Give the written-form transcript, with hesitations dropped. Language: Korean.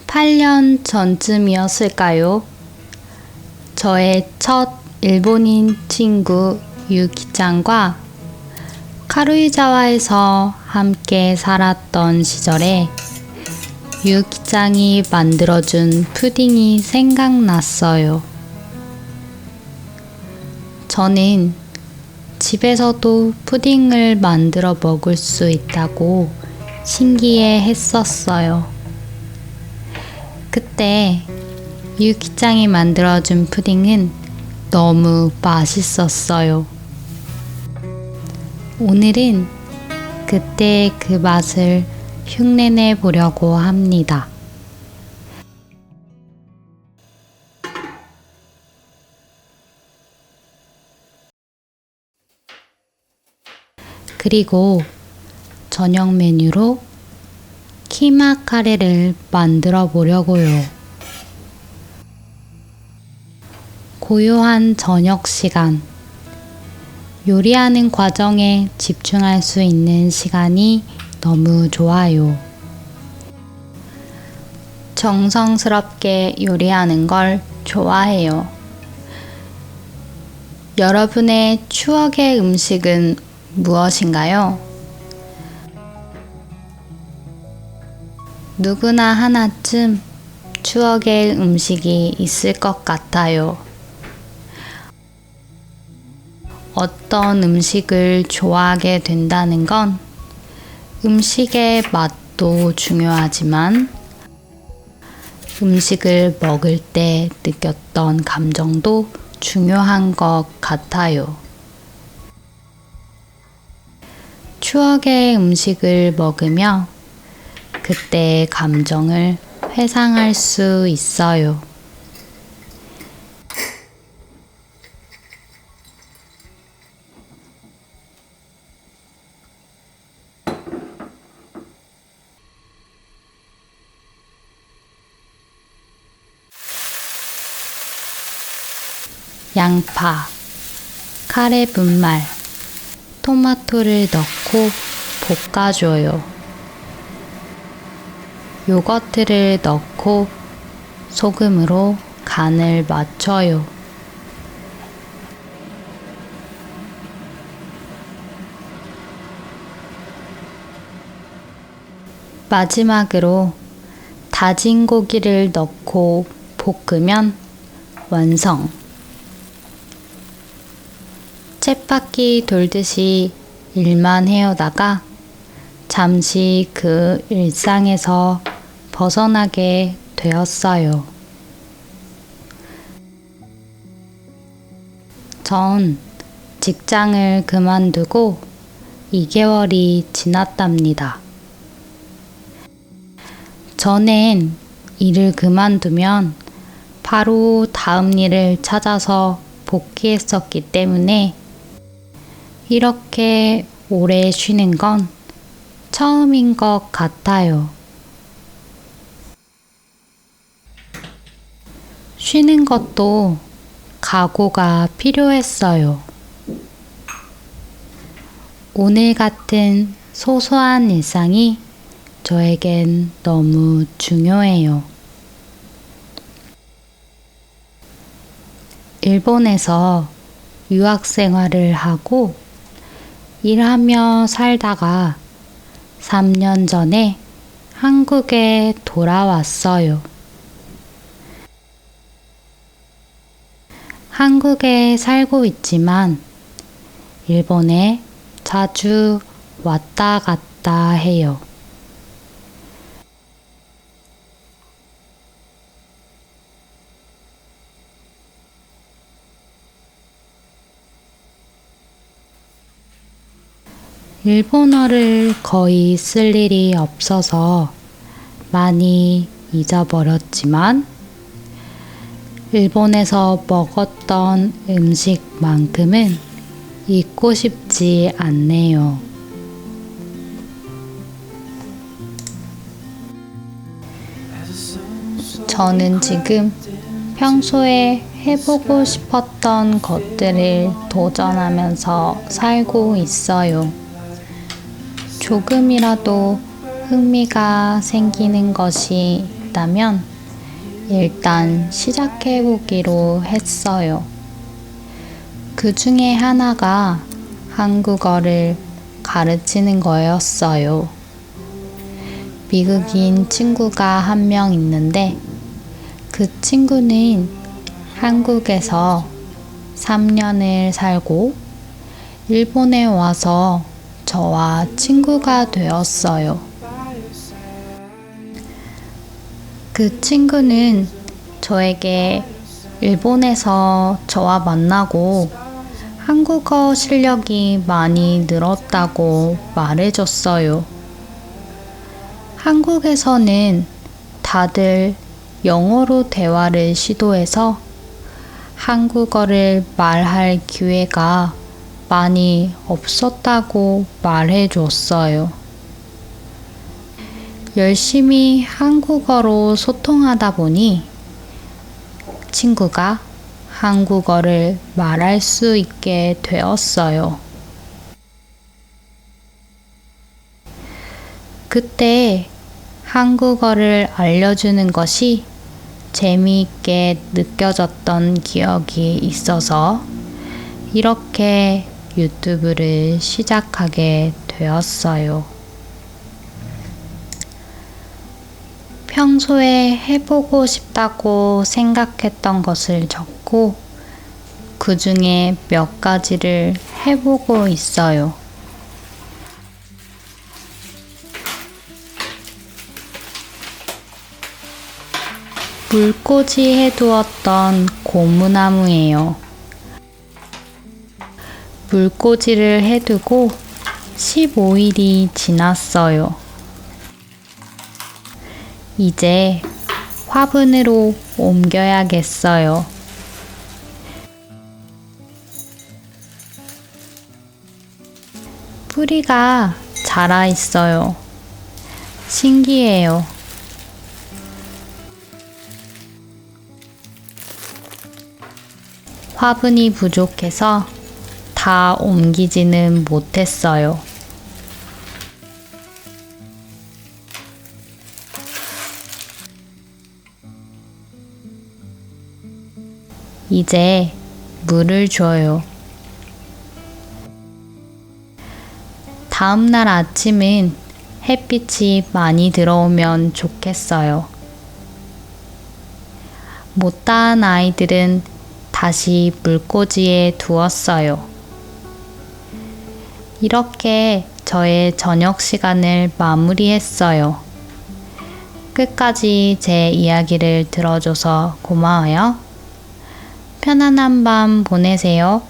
8년 전쯤이었을까요? 저의 첫 일본인 친구 유키짱과 카루이자와에서 함께 살았던 시절에 유키짱이 만들어준 푸딩이 생각났어요. 저는 집에서도 푸딩을 만들어 먹을 수 있다고 신기해 했었어요. 그때 유키짱이 만들어준 푸딩은 너무 맛있었어요. 오늘은 그때의 그 맛을 흉내내 보려고 합니다. 그리고 저녁 메뉴로 키마 카레를 만들어 보려고요. 고요한 저녁 시간, 요리하는 과정에 집중할 수 있는 시간이 너무 좋아요. 정성스럽게 요리하는 걸 좋아해요. 여러분의 추억의 음식은 무엇인가요? 누구나 하나쯤 추억의 음식이 있을 것 같아요. 어떤 음식을 좋아하게 된다는 건 음식의 맛도 중요하지만 음식을 먹을 때 느꼈던 감정도 중요한 것 같아요. 추억의 음식을 먹으며 그때의 감정을 회상할 수 있어요. 양파, 카레 분말, 토마토를 넣고 볶아줘요. 요거트를 넣고 소금으로 간을 맞춰요. 마지막으로 다진 고기를 넣고 볶으면 완성! 쳇바퀴 돌듯이 일만 해오다가 잠시 그 일상에서 벗어나게 되었어요. 전 직장을 그만두고 2개월이 지났답니다. 전엔 일을 그만두면 바로 다음 일을 찾아서 복귀했었기 때문에 이렇게 오래 쉬는 건 처음인 것 같아요. 쉬는 것도 각오가 필요했어요. 오늘 같은 소소한 일상이 저에겐 너무 중요해요. 일본에서 유학 생활을 하고 일하며 살다가 3년 전에 한국에 돌아왔어요. 한국에 살고 있지만 일본에 자주 왔다 갔다 해요. 일본어를 거의 쓸 일이 없어서 많이 잊어버렸지만 일본에서 먹었던 음식만큼은 잊고 싶지 않네요. 저는 지금 평소에 해보고 싶었던 것들을 도전하면서 살고 있어요. 조금이라도 흥미가 생기는 것이 있다면 일단 시작해보기로 했어요. 그 중에 하나가 한국어를 가르치는 거였어요. 미국인 친구가 한 명 있는데 그 친구는 한국에서 3년을 살고 일본에 와서 저와 친구가 되었어요. 그 친구는 저에게 일본에서 저와 만나고 한국어 실력이 많이 늘었다고 말해줬어요. 한국에서는 다들 영어로 대화를 시도해서 한국어를 말할 기회가 많이 없었다고 말해줬어요. 열심히 한국어로 소통하다 보니 친구가 한국어를 말할 수 있게 되었어요. 그때 한국어를 알려주는 것이 재미있게 느껴졌던 기억이 있어서 이렇게 유튜브를 시작하게 되었어요. 평소에 해보고 싶다고 생각했던 것을 적고 그 중에 몇 가지를 해보고 있어요. 물꽂이 해두었던 고무나무예요. 물꽂이를 해두고 15일이 지났어요. 이제 화분으로 옮겨야겠어요. 뿌리가 자라 있어요. 신기해요. 화분이 부족해서 다 옮기지는 못했어요. 이제 물을 줘요. 다음 날 아침은 햇빛이 많이 들어오면 좋겠어요. 못다한 아이들은 다시 물꽂이에 두었어요. 이렇게 저의 저녁 시간을 마무리했어요. 끝까지 제 이야기를 들어줘서 고마워요. 편안한 밤 보내세요.